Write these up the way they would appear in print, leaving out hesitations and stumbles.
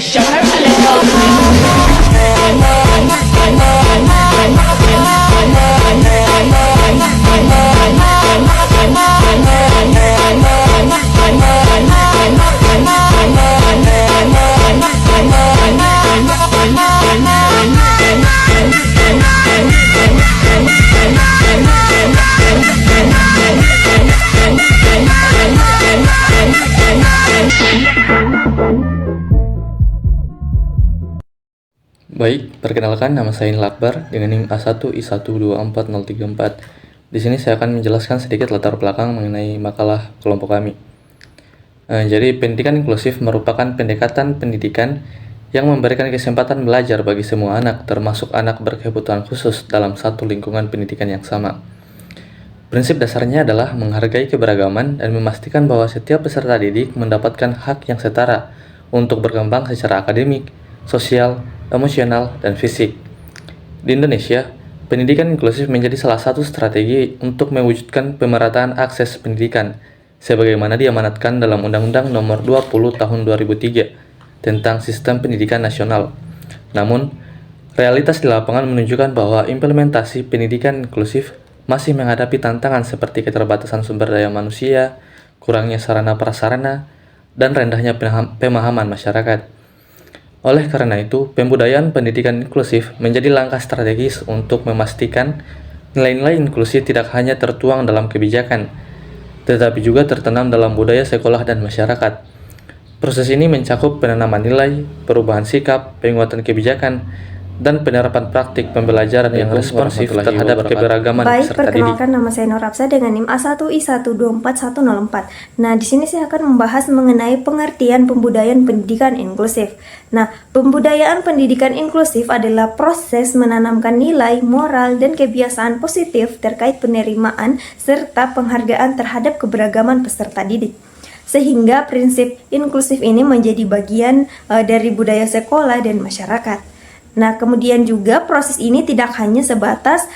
just show her a little Baik, perkenalkan nama saya Inil Akbar dengan NIM A1I1244034. Di sini saya akan menjelaskan sedikit latar belakang mengenai makalah kelompok kami. Jadi, pendidikan inklusif merupakan pendekatan pendidikan yang memberikan kesempatan belajar bagi semua anak, termasuk anak berkebutuhan khusus dalam satu lingkungan pendidikan yang sama. Prinsip dasarnya adalah menghargai keberagaman dan memastikan bahwa setiap peserta didik mendapatkan hak yang setara untuk berkembang secara akademik, sosial, emosional, dan fisik. Di Indonesia, pendidikan inklusif menjadi salah satu strategi untuk mewujudkan pemerataan akses pendidikan, sebagaimana diamanatkan dalam Undang-Undang Nomor 20 Tahun 2003 tentang Sistem Pendidikan Nasional. Namun, realitas di lapangan menunjukkan bahwa implementasi pendidikan inklusif masih menghadapi tantangan seperti keterbatasan sumber daya manusia, kurangnya sarana prasarana, dan rendahnya pemahaman masyarakat. Oleh karena itu, pembudayaan pendidikan inklusif menjadi langkah strategis untuk memastikan nilai-nilai inklusi tidak hanya tertuang dalam kebijakan, tetapi juga tertanam dalam budaya sekolah dan masyarakat. Proses ini mencakup penanaman nilai, perubahan sikap, penguatan kebijakan, dan penerapan praktik pembelajaran yang responsif terhadap keberagaman peserta didik. Perkenalkan, nama saya Nur Hafsah dengan NIM A1I1244104. Nah, di sini saya akan membahas mengenai pengertian pembudayaan pendidikan inklusif. Nah, pembudayaan pendidikan inklusif adalah proses menanamkan nilai, moral, dan kebiasaan positif terkait penerimaan serta penghargaan terhadap keberagaman peserta didik. Sehingga prinsip inklusif ini menjadi bagian dari budaya sekolah dan masyarakat. Nah, kemudian juga proses ini tidak hanya sebatas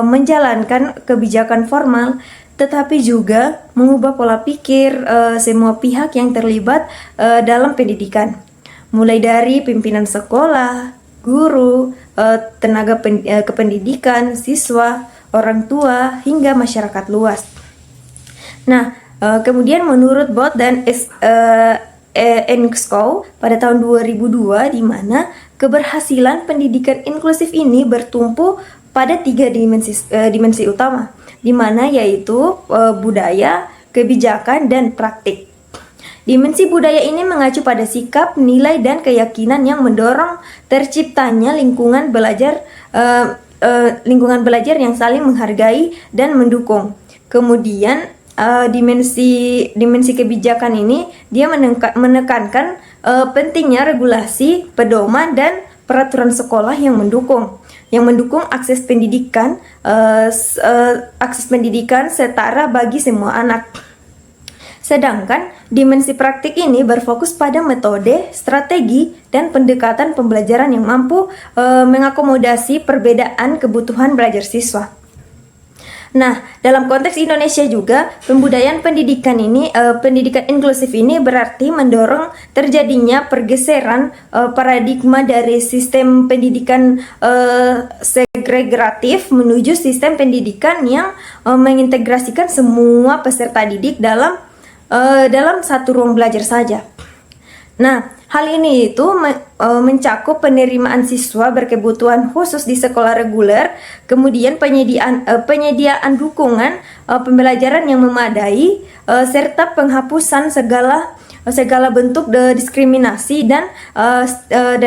menjalankan kebijakan formal, tetapi juga mengubah pola pikir semua pihak yang terlibat dalam pendidikan. Mulai dari pimpinan sekolah, guru, tenaga kependidikan, siswa, orang tua, hingga masyarakat luas. Nah, kemudian menurut Bot dan ENSCO pada tahun 2002, di mana keberhasilan pendidikan inklusif ini bertumpu pada 3 dimensi utama, di mana yaitu budaya, kebijakan, dan praktik. Dimensi budaya ini mengacu pada sikap, nilai, dan keyakinan yang mendorong terciptanya lingkungan belajar yang saling menghargai dan mendukung. Kemudian dimensi kebijakan ini dia menekankan pentingnya regulasi, pedoman, dan peraturan sekolah yang mendukung akses pendidikan setara bagi semua anak. Sedangkan dimensi praktik ini berfokus pada metode, strategi, dan pendekatan pembelajaran yang mampu mengakomodasi perbedaan kebutuhan belajar siswa. Nah, dalam konteks Indonesia juga, pembudayaan pendidikan inklusif ini berarti mendorong terjadinya pergeseran paradigma dari sistem pendidikan segregatif menuju sistem pendidikan yang mengintegrasikan semua peserta didik dalam satu ruang belajar saja. Nah, hal ini itu mencakup penerimaan siswa berkebutuhan khusus di sekolah reguler, kemudian penyediaan dukungan pembelajaran yang memadai, serta penghapusan segala bentuk diskriminasi dan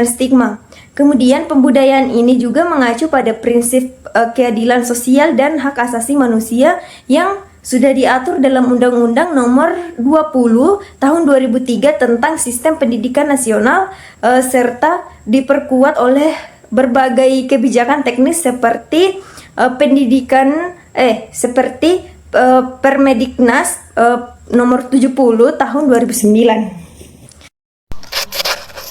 stigma. Kemudian pembudayaan ini juga mengacu pada prinsip keadilan sosial dan hak asasi manusia yang sudah diatur dalam Undang-Undang Nomor 20 Tahun 2003 tentang Sistem Pendidikan Nasional, serta diperkuat oleh berbagai kebijakan teknis seperti Permendiknas Nomor 70 Tahun 2009.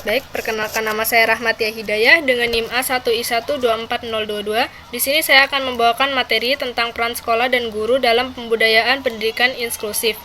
Baik, perkenalkan, nama saya Rahmatia Hidayah dengan NIM A1I1244022. Di sini saya akan membawakan materi tentang peran sekolah dan guru dalam pembudayaan pendidikan inklusif.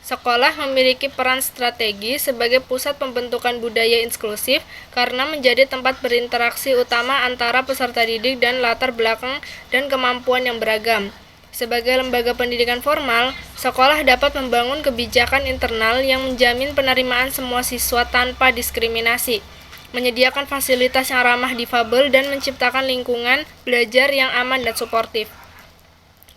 Sekolah memiliki peran strategi sebagai pusat pembentukan budaya inklusif karena menjadi tempat berinteraksi utama antara peserta didik dan latar belakang dan kemampuan yang beragam. Sebagai lembaga pendidikan formal, sekolah dapat membangun kebijakan internal yang menjamin penerimaan semua siswa tanpa diskriminasi, menyediakan fasilitas yang ramah difabel, dan menciptakan lingkungan belajar yang aman dan suportif.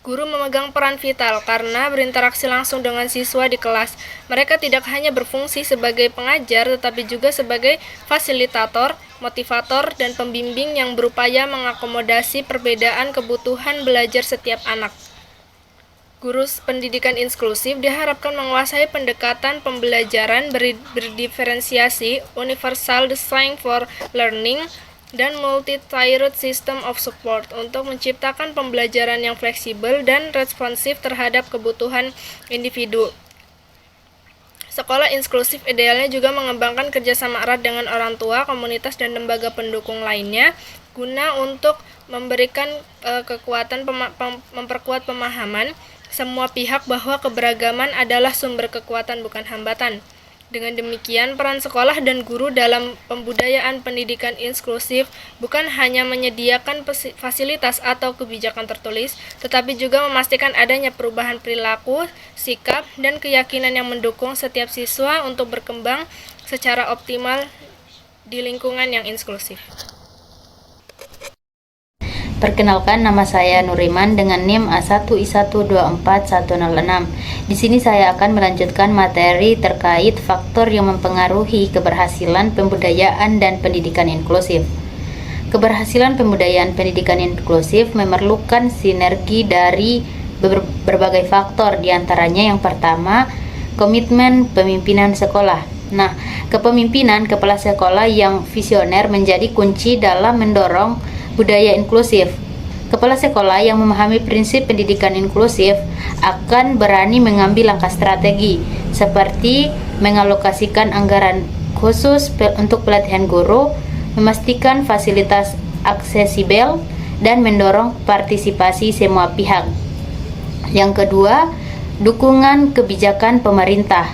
Guru memegang peran vital karena berinteraksi langsung dengan siswa di kelas. Mereka tidak hanya berfungsi sebagai pengajar, tetapi juga sebagai fasilitator, motivator, dan pembimbing yang berupaya mengakomodasi perbedaan kebutuhan belajar setiap anak. Guru pendidikan inklusif diharapkan menguasai pendekatan pembelajaran berdiferensiasi, universal design for learning, dan multi-tiered system of support untuk menciptakan pembelajaran yang fleksibel dan responsif terhadap kebutuhan individu. Sekolah inklusif idealnya juga mengembangkan kerjasama erat dengan orang tua, komunitas, dan lembaga pendukung lainnya guna untuk memberikan memperkuat pemahaman semua pihak bahwa keberagaman adalah sumber kekuatan bukan hambatan. Dengan demikian, peran sekolah dan guru dalam pembudayaan pendidikan inklusif bukan hanya menyediakan fasilitas atau kebijakan tertulis, tetapi juga memastikan adanya perubahan perilaku, sikap, dan keyakinan yang mendukung setiap siswa untuk berkembang secara optimal di lingkungan yang inklusif. Perkenalkan, nama saya Nuriman dengan NIM A1I1241006. Di sini saya akan melanjutkan materi terkait faktor yang mempengaruhi keberhasilan pembudayaan dan pendidikan inklusif. Keberhasilan pembudayaan pendidikan inklusif memerlukan sinergi dari berbagai faktor, diantaranya yang pertama, komitmen pemimpinan sekolah. Nah, kepemimpinan kepala sekolah yang visioner menjadi kunci dalam mendorong budaya inklusif. Kepala sekolah yang memahami prinsip pendidikan inklusif akan berani mengambil langkah strategi seperti mengalokasikan anggaran khusus untuk pelatihan guru, memastikan fasilitas aksesibel, dan mendorong partisipasi semua pihak. Yang kedua, dukungan kebijakan pemerintah.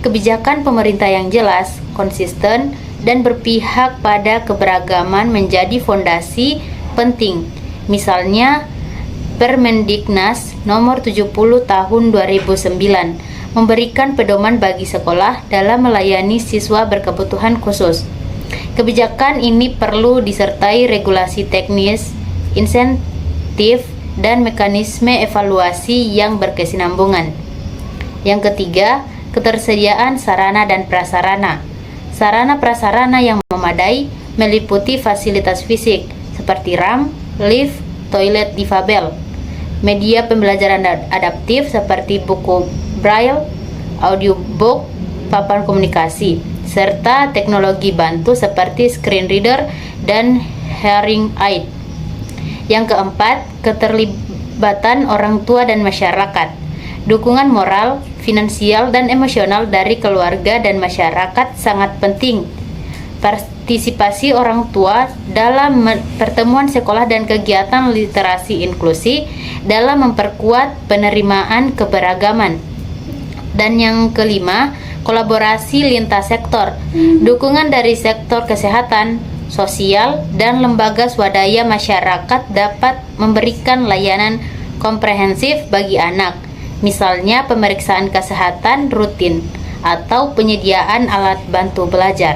Kebijakan pemerintah yang jelas, konsisten, dan berpihak pada keberagaman menjadi fondasi penting. Misalnya, Permendiknas nomor 70 tahun 2009 memberikan pedoman bagi sekolah dalam melayani siswa berkebutuhan khusus. Kebijakan ini perlu disertai regulasi teknis, insentif, dan mekanisme evaluasi yang berkesinambungan. Yang ketiga, ketersediaan sarana dan prasarana. Sarana prasarana yang memadai meliputi fasilitas fisik seperti RAM, lift, toilet difabel, media pembelajaran adaptif seperti buku braille, audiobook, papan komunikasi, serta teknologi bantu seperti screen reader dan hearing aid. Yang keempat, keterlibatan orang tua dan masyarakat. Dukungan moral, finansial, dan emosional dari keluarga dan masyarakat sangat penting. Partisipasi orang tua dalam pertemuan sekolah dan kegiatan literasi inklusi dalam memperkuat penerimaan keberagaman. Dan yang kelima, kolaborasi lintas sektor. Dukungan dari sektor kesehatan, sosial, dan lembaga swadaya masyarakat dapat memberikan layanan komprehensif bagi anak. Misalnya pemeriksaan kesehatan rutin atau penyediaan alat bantu belajar.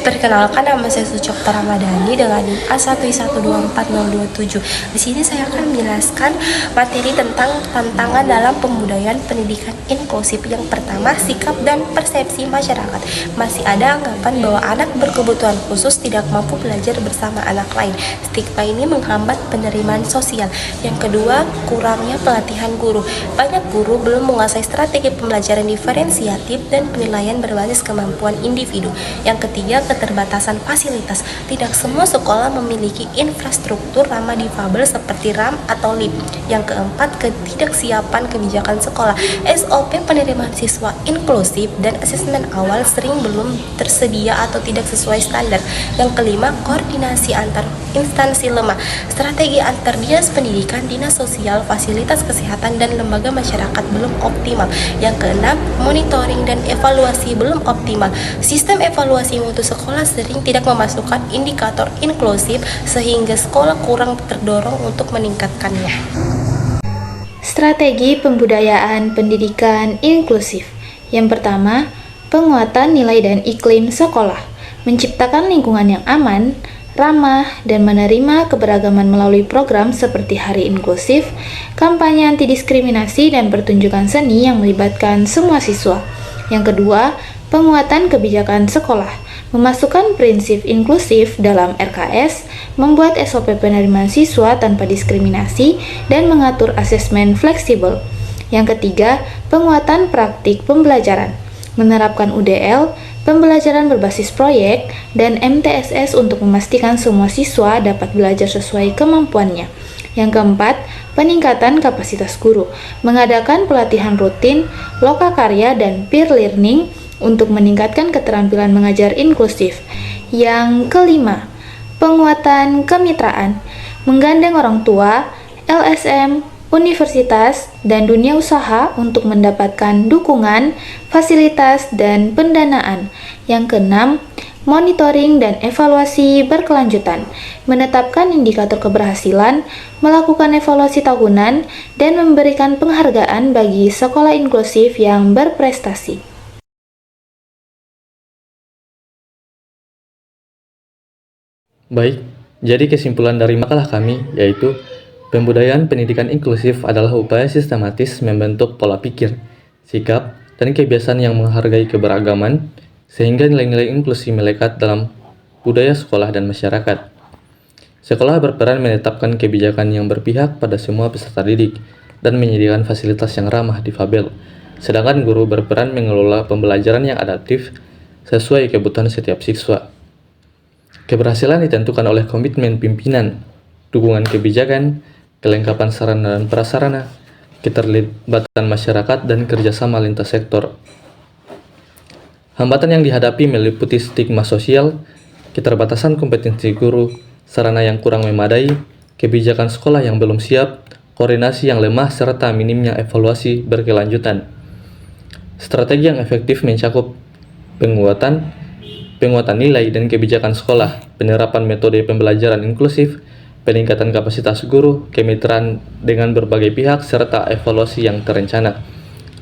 Perkenalkan, nama saya Sucokta Ramadhani dengan NIM A1I1241027. Di sini saya akan menjelaskan materi tentang tantangan dalam pembudayaan pendidikan inklusif. Yang pertama, sikap dan persepsi masyarakat. Masih ada anggapan bahwa anak berkebutuhan khusus tidak mampu belajar bersama anak lain. Stigma ini menghambat penerimaan sosial. Yang kedua, kurangnya pelatihan guru. Banyak guru belum menguasai strategi pembelajaran diferensiatif dan penilaian berbasis kemampuan individu. Yang ketiga, keterbatasan fasilitas. Tidak semua sekolah memiliki infrastruktur ramah difabel seperti ramp atau lift. Yang keempat, ketidaksiapan kebijakan sekolah. SOP penerimaan siswa inklusif dan asesmen awal sering belum tersedia atau tidak sesuai standar. Yang kelima, koordinasi antar instansi lemah. Strategi antar dinas pendidikan, dinas sosial, fasilitas kesehatan, dan lembaga masyarakat belum optimal. Yang keenam, monitoring dan evaluasi belum optimal. Sistem evaluasi mutu sekolah sering tidak memasukkan indikator inklusif sehingga sekolah kurang terdorong untuk meningkatkannya. Strategi pembudayaan pendidikan inklusif. Yang pertama, penguatan nilai dan iklim sekolah. Menciptakan lingkungan yang aman, ramah, dan menerima keberagaman melalui program seperti Hari Inklusif, kampanye anti-diskriminasi, dan pertunjukan seni yang melibatkan semua siswa. Yang kedua, penguatan kebijakan sekolah. Memasukkan prinsip inklusif dalam RKS, membuat SOP penerimaan siswa tanpa diskriminasi, dan mengatur asesmen fleksibel. Yang ketiga, penguatan praktik pembelajaran. Menerapkan UDL, pembelajaran berbasis proyek, dan MTSS untuk memastikan semua siswa dapat belajar sesuai kemampuannya. Yang keempat, peningkatan kapasitas guru. Mengadakan pelatihan rutin, lokakarya, dan peer learning untuk meningkatkan keterampilan mengajar inklusif. Yang kelima, penguatan kemitraan. Menggandeng orang tua, LSM, universitas, dan dunia usaha untuk mendapatkan dukungan, fasilitas, dan pendanaan. Yang keenam, monitoring dan evaluasi berkelanjutan. Menetapkan indikator keberhasilan, melakukan evaluasi tahunan, dan memberikan penghargaan bagi sekolah inklusif yang berprestasi. Baik, jadi kesimpulan dari makalah kami yaitu pembudayaan pendidikan inklusif adalah upaya sistematis membentuk pola pikir, sikap, dan kebiasaan yang menghargai keberagaman sehingga nilai-nilai inklusi melekat dalam budaya sekolah dan masyarakat. Sekolah berperan menetapkan kebijakan yang berpihak pada semua peserta didik dan menyediakan fasilitas yang ramah difabel, sedangkan guru berperan mengelola pembelajaran yang adaptif sesuai kebutuhan setiap siswa. Keberhasilan ditentukan oleh komitmen pimpinan, dukungan kebijakan, kelengkapan sarana dan prasarana, keterlibatan masyarakat, dan kerjasama lintas sektor. Hambatan yang dihadapi meliputi stigma sosial, keterbatasan kompetensi guru, sarana yang kurang memadai, kebijakan sekolah yang belum siap, koordinasi yang lemah, serta minimnya evaluasi berkelanjutan. Strategi yang efektif mencakup penguatan nilai dan kebijakan sekolah, penerapan metode pembelajaran inklusif, peningkatan kapasitas guru, kemitraan dengan berbagai pihak, serta evaluasi yang terencana.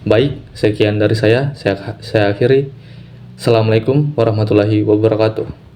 Baik, sekian dari saya akhiri. Assalamualaikum warahmatullahi wabarakatuh.